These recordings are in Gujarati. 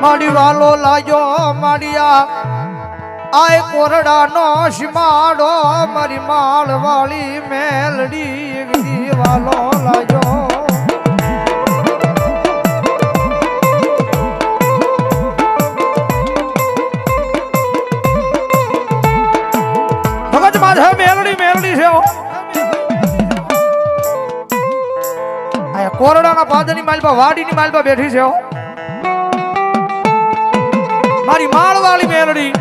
મારી વાલો લાયો મારિયા આય કોરડા નો શિમાડો મારી માળ વાળી મેલડી વાલો લાયો ભગત માધે મેલડી મેલડી છે આય કોરડાના પાદની માલપા વાડીની માલપા બેઠી છે મારી માળવાળી મેલડી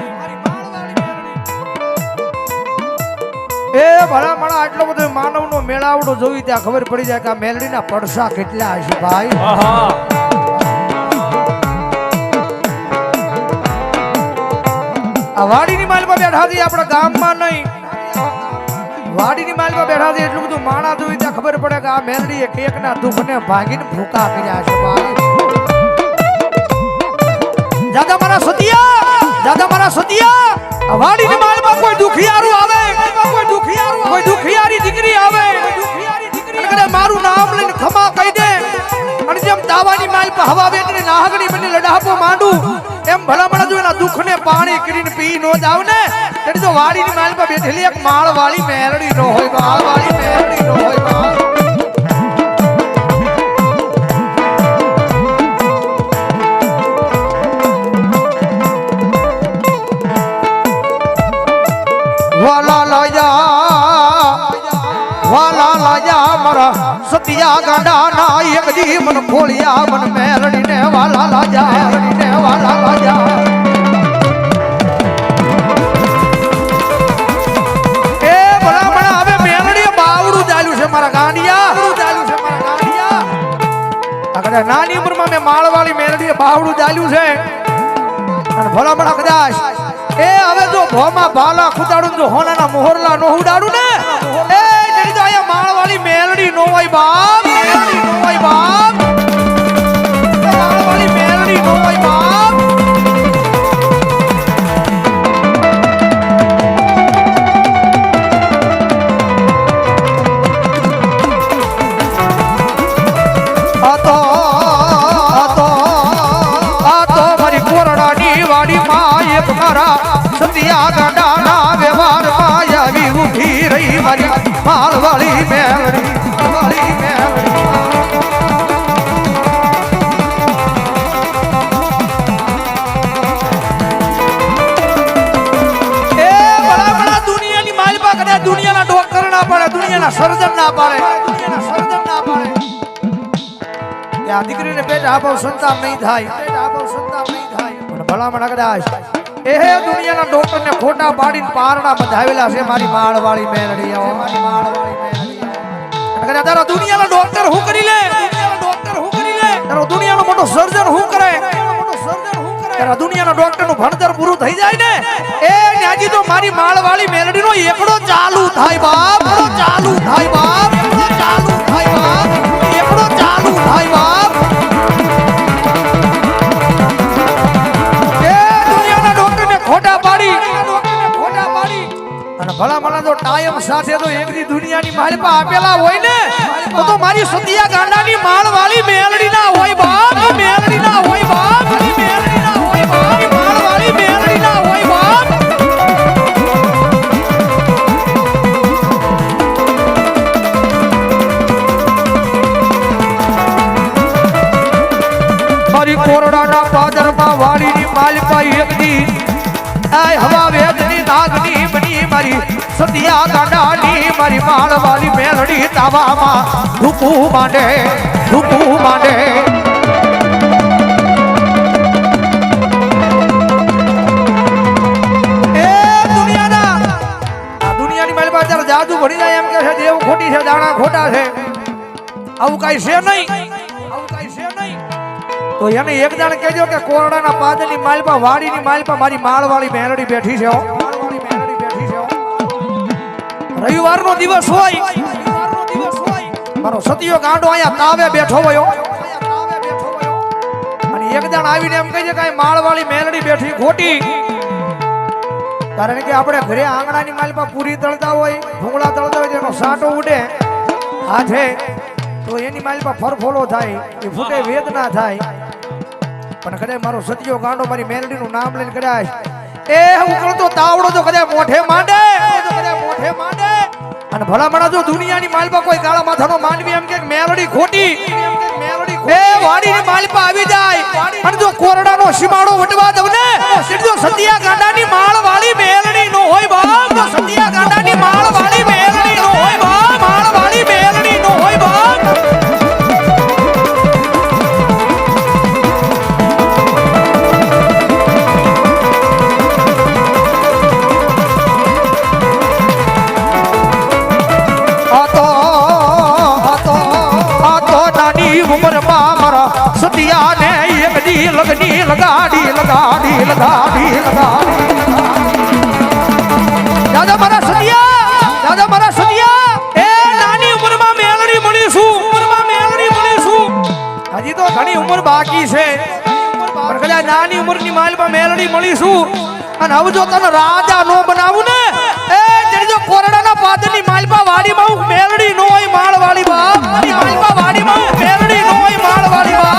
એ ભલા મણા આટલો બધો માનવનો મેળાવડો જોઈ ત્યાં ખબર પડી જાય કે આ મેલડીના પડસા કેટલા હશે ભાઈ આ વાડીની માલમાં બેઠા હતી આપણા ગામમાં નહીં વાડીની માલમાં બેઠા હતી એટલું બધું માણા જોઈ ત્યાં ખબર પડે કે આ મેલડીએ કેકના દુઃખને ભાગીને ભૂકા કર્યા છે ભાઈ દાદા મારા સતિયા વાડીની માલમાં કોઈ દુખિયારું આવે કોઈ દુખિયારી દીકરી આવે અને મારું નામ લઈને ખમા કહી દે અને જેમ દાવાની માલ પર હવા વેચને નાહગણી બની લડાપો માંડું એમ ભલામણા જો એના દુઃખને પાણી કરીને પી નો જાવ ને એટલે જો વાડીની માલ પર બેઠેલી એક માળવાળી મેરડી નો હોય માળવાળી મેરડી નો હોય વાલા લાયા મારા સતિયા ગાંડા ના એક દી મન ખોળિયા મન મેલડી ને વાલા લાયા એ ભલામણા હવે મેલડી બાવડું ચાલ્યું છે મારા ગાંડિયા આગળ નાની ઉંમરમાં મેં માળવાળી મેલડી બાવડું ચાલ્યું છે અને ભલામણા કદાચ એ હવે જો ભોમાં ભાલા ખુદાડું જો હોનાના મોહરલા નો ઉડાડું ને એ જડી તો આયા માળવાળી મેલડી નો હોય બાપ મેલડી નો હોય બાપ માળવાળી મેલડી નો હોય બાપ આ તો મારી કોરડાની વાડી માં એક મારા સતિયા ગાંડાના વ્યવહાર આવી ઉભી રહી મારી માળવાળી મેલડી એ બડા દુનિયાની માલપા કરે દુનિયાના ડોક્ટર ના પડે દુનિયાના સર્જન ના પડે આ દીકરીને પેટ આપો સંતાન નહીં થાય પણ ભલામણ કદાચ એ દુનિયાના ડોક્ટર ને ખોટા પાડીને પારણા બંધાવેલા છે મારી માળવાળી મેલડી તારા દુનિયાના ડોક્ટર હું કરી લે તારો દુનિયાનો મોટો સર્જન હું કરે તારા દુનિયાના ડોક્ટર નું ભણતર પૂરું થઈ જાય ને એ ન્યાજી તો મારી માળવાળી મેલડી નો એકડો ચાલુ થાય બાપ એકડો ચાલુ થાય બાપ એકડો ચાલુ થાય બાપ એકડો ચાલુ થાય બાપ ખોટા પાડી અને ભલા ભલા જો ટાઈમ સાથે તો એકની દુનિયાની મારી પાસે આપેલા હોય ને તો મારી સતિયા ગાંડાની માળવાળી મેલડી ના હોય બાપ મેલડી ના હોય બાપ મેલડી ના હોય બાપ માળવાળી મેલડી ના હોય બાપ મારી કોરડાના પાદરમાં વાડીની માલિકા એકની આય હવા વેદની નાગની બની મારી સતિયા ગાંડાની મારી માળવાળી મેલડી તાવામાં ધૂપું માંડે એ દુનિયાની મારી પાસે જાદુ ભરી જાય એમ કે છે દેવ ખોટી છે દાણા ખોટા છે આવું કઈ છે નહીં તો એને એક દાણ કહેજો કે કોરડાના પાદની માલપા વાડીની માલપા મારી માળવાળી મેલડી બેઠી છે રવિવારનો દિવસ હોય મારો સતિયો ગાંડો અહીંયા તાવે બેઠો હોય એક જણ આવીને એમ કહે છે કે માળવાળી મેલડી બેઠી ખોટી, કારણ કે આપણે ઘરે આંગણાની માલમાં પૂરી તળતા હોય, ભૂંગળા તળતા હોય, એનો સાટો ઉડે હાથે તો એની માલમાં ફરફોલો થાય, એ ફૂટે વેદના થાય. પણ કદાચ મારો સતિયો ગાંડો મારી મેલડીનું નામ લઈને કદાચ એ ઉકળતો તાવડો જો કદાચ મોઢે માંડે અને ભલામણા જો દુનિયાની માલપા કોઈ કાળા માથાનો માનવી એમ કે મેલડી ખોટી, એ વાડીની માલપા આવી જાય અને જો કોરડાનો સીમાડો વટવા દઉં ને સીધો સતિયા ગાંડાની માળ વાળી મેલડી નો હોય બાપ, સતિયા ગાંડાની માળ વાળી મેલડી નો હોય બાપ, માળ વાળી મેલડી નો હોય બાપ. સતિયાને એક દી લગની લગાડી દાદા મારા સતિયા એ નાની ઉંમરમાં મેલડી મળીશું, હજી તો ઘણી ઉંમર બાકી છે પણ કદાચ નાની ઉંમરની માલમાં મેલડી મળીશું અને હવે જો તને રાજા નો બનાવું ને એ જો કોરડાના પાદરની માલમાં વાડીમાં મેલડી નો હોય માળ વાળી બાપ, માલમાં વાડીમાં મેલડી નો હોય માળ વાળી બાપ.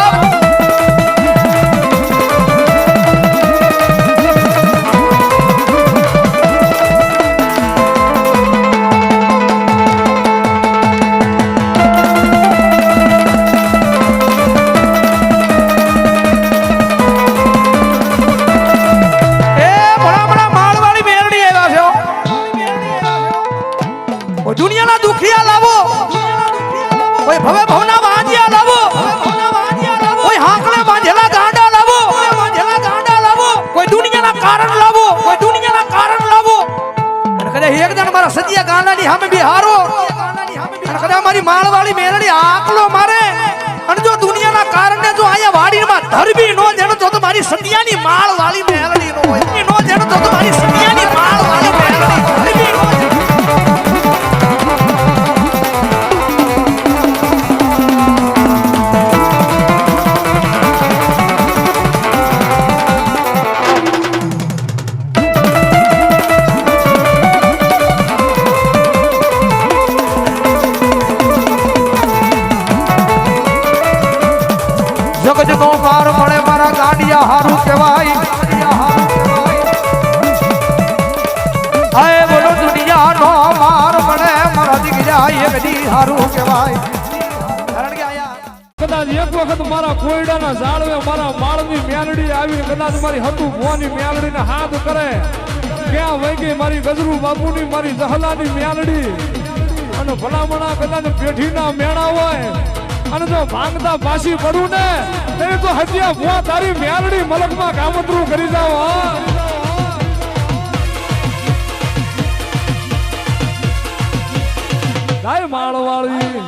દુનિયાના દુખિયા લાવો, કોઈ ભવે ભવના વાંજિયા લાવો, કોઈ હાકલે બાંધેલા ગાંડા લાવો, કોઈ દુનિયાના કારણ લાવો, અને કદાચ એક જણ મારા સતિયા ગાંડાની સામે બિહારો અને કદાચ મારી માળવાળી મેલડી આકલો મારે અને જો દુનિયાના કારણે જો અહીંયા વાડીમાં ધરબી નો જેનો તો મારી સતિયાની માળવાળી મેલડી નો હોય, નો જેનો તો મારી સતિયાની માળવાળી મેલડી ધરબી નો. જગતનો માર મળે મારા ગાંડિયા હારું કહેવાય, હાય બોલો દુનિયાનો માર મળે મારા દીકરા એક દી હારું કહેવાય. કારણ કે આયા કદાચ એક વખત મારા કોયડાના ઝાડવે મારા માળની મેલડી આવી કદાચ મારી હતું ભુવાની મેલડીને હાથ કરે, ક્યાં વહી ગઈ મારી ગજરુ બાપુની મારી જહલાની મેલડી, અને ભલામણા કદાચ પેઢીના મેળા હોય અને જો માંગતા પાછી પડું ને તે તો હત્યા ભુવા તારી મેલડી મલકમાં કામતરું કરી જાવ. ગાય માળવાળી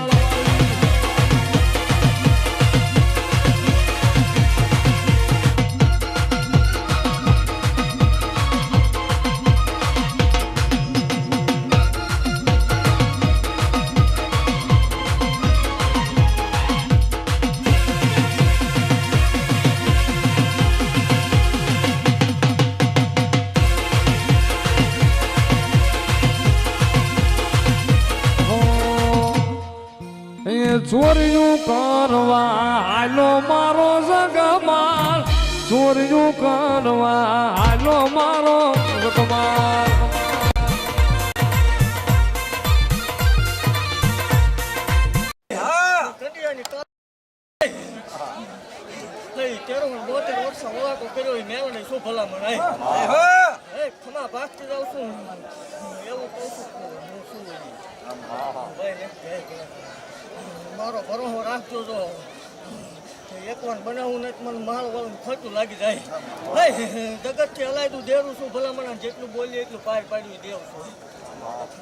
ચોરીયું કરવા હાલો મારો જગમાલ, ચોરીયું કરવા હાલો મારો જગમાલ. મારો ભરોસો રાખજો જો એકવાર બનાવું ને મને માળ વાળું ખર્ચું લાગી જાય. જગતથી હલાયતું દેરું છું ભલામણા જેટલું બોલીએ એટલું પાર પાડ્યું દેવ છું.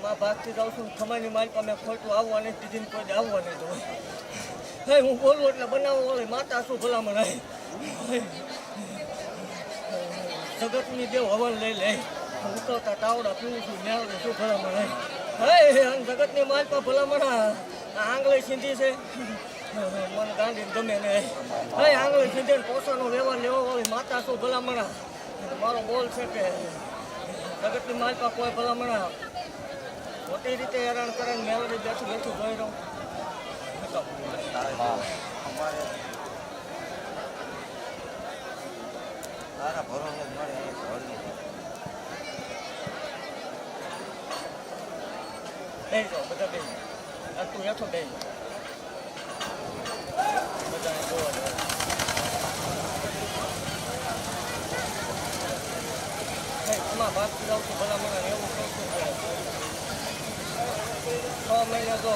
માં ભાગથી જાઉં છું ખમાની માલપા મેં ખોટું આવવા નહીં દીધીને કોઈ આવવા નહીં તો હું બોલું એટલે બનાવવા વાળી માતા છું ભલામણા. જગતની દેવ હવન લઈ લે ઉતરતા તાવડા પીવું છું મેળવું શું ભલામણા. જગતની માલપા ભલામણા આંગળી સીંધી છે મને ગાંધી ગમે ને હે આંગળી સીધે પોસાનો વ્યવહાર લેવા વાળી માતા શું ભલામણા મારો બોલ છે કે જગતની માલપા કોઈ ભલામણા મોટી રીતે હેરાન કરે ને મેલડી બેઠું બેઠું જોઈ રહું બે જાઓ બધા બે તું હેઠો બે બધાને જોવા દે એમાં ભાગતી જાઉં છું ભલા મને એવું કહું છું કે 6 મહિના તો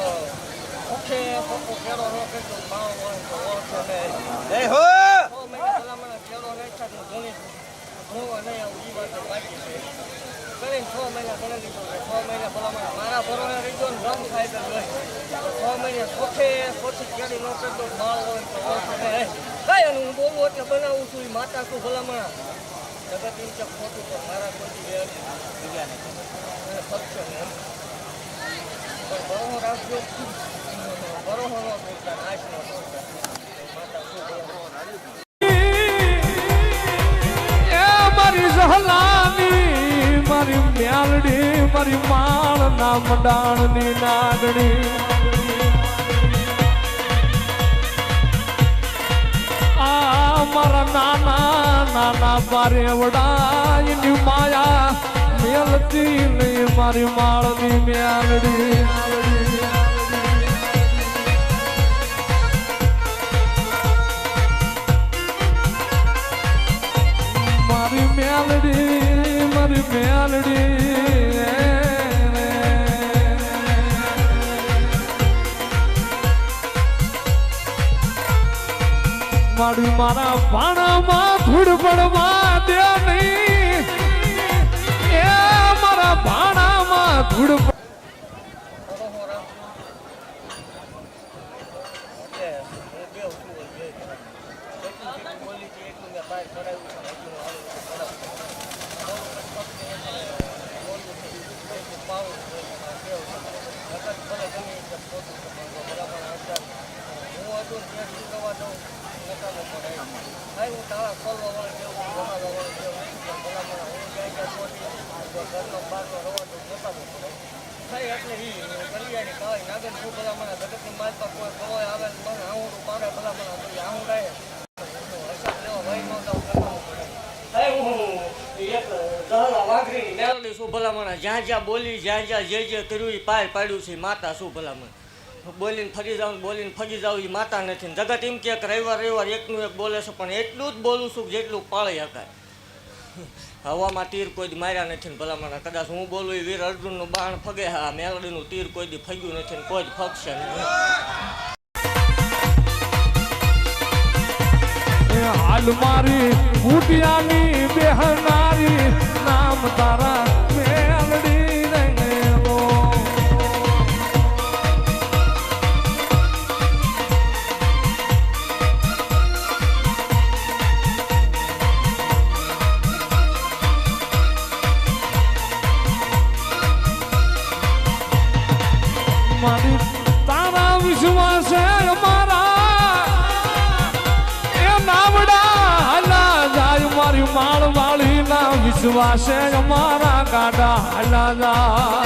ઓકે પોકો કેળો ન કરતો માવો હોય તો ઓછો નહીં 6 મહિના ભલા મને કેળો નહીં થાય ધોની ધોવા નહીં આવું એ વાત બાકી છે કરીને 6 મહિના ગણી લીધો છે 6 મહિના ભલા મને મારા ભરોને રીતો ને રમ થાય તો હોય 6 મહિને સોથી કેળી ન કરતો માવો હોય તો ઓછો નહીં કઈ અને હું બોલું એટલે બનાવું છું એ માતા શું ભલા મને જગત એમ છે ખોટું તો મારા કોઈ વેર અને ફક્ત ને પણ બરોહો રાખજો બરોહો નો બોલતા નાશ નો બોલતા માતા શું એ મારી જહલાની મારી મ્યાલડી મારી માળ ના મંડાણની નાગણી આ મારા નાના પારેવડા એની માયા મેલતી નહીં મારી માળની મ્યાલડી મારી મ્યાલડી મારી મારા ભાણામાં ધૂળ પડવા દે નહીં એ મારા ભાણામાં ધૂળ બરોહો રાખજો એટલે હું બેવ છું જેટલું બોલી છે એટલું મેં બહાર કરાવ્યું છે એટલું હાલ પાવું જગત ભલે ગમે એટલે ખોટું છે પણ બરાબર હું હતું ત્યાં શું કરવા દઉં નકામો પડે હું તારા ખોલવા વાળો જેવું બનાવવા વાળો જેવું ભલામણ હું જાય ખોટી ઘરનો બહારનો રવા દઉં નકામો પડે થાય એટલે એ કલિયાની કાળી નાગર શું ભલામણ જગતની માલપા કોઈ ગવાય આવે મને આવું પાડે ભલામણ તો આવું રહે હસાબ લેવા ભાઈ ન જાઉં નકામો પડે શું ભલામણ જ્યાં જ્યાં બોલી જ્યાં જ્યાં જે કર્યું એ પાર પાડ્યું છે માતા શું ભલામણ બોલીને ફરી જાઉં બોલીને ફરી જાઉં એ માતા નથી જગત એમ કે રવિવાર એકનું એક બોલે છે પણ એટલું જ બોલું છું જેટલું પાળી શકાય હવામાં તીર કોઈ માર્યા નથી ને ભલામણ કદાચ હું બોલું એ વીર અર્જુનનું બાણ ફગે હા મેલડીનું તીર કોઈ દી ફગ્યું નથી ને કોઈ જ ફગશે નહીં હાલ મારી ભૂટિયાની બેહનારી નામ તારા મેલડી રહેલો મારી તારા વિશ્વાસ મારી માળ વાળી ના વિશ્વાસે અમારા ગાડા હાલા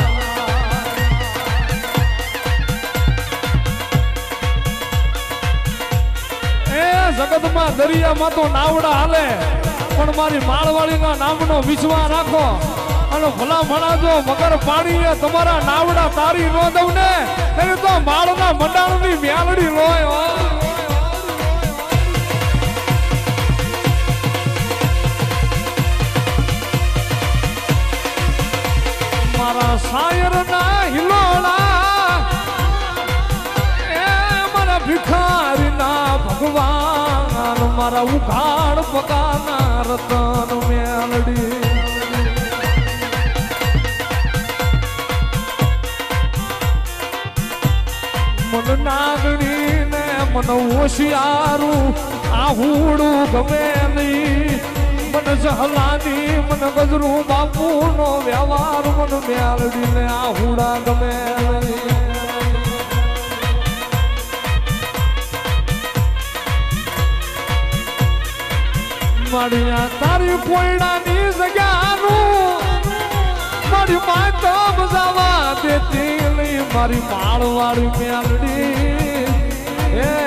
એ જગતમાં દરિયામાં તો નાવડા હાલે પણ મારી માળવાળી ના નામનો વિશ્વાસ રાખો અને ભલા ભણાજો મગર પાણીએ તમારા નાવડા તારી ન દઉં ને એને તો માળના મંડાણની મ્યાલડી લોય મારા શાયર ના હિલોળા એ મારા ભિખારી ના ભગવાન મારા ઉઘાડ પગાના રતન મેલડી મન નાગણી ને મન હોશિયારું આહુડું ગમે નહીં મન જહલાની મન ગજરું બાપુ નો વ્યવહાર મન મેલડી ને આહુડા ગમે માડિયા તારી કોયડાની જગ્યાનું મારી માતા બજાવા દેતી નહીં મારી માળવાળી મેલડી એ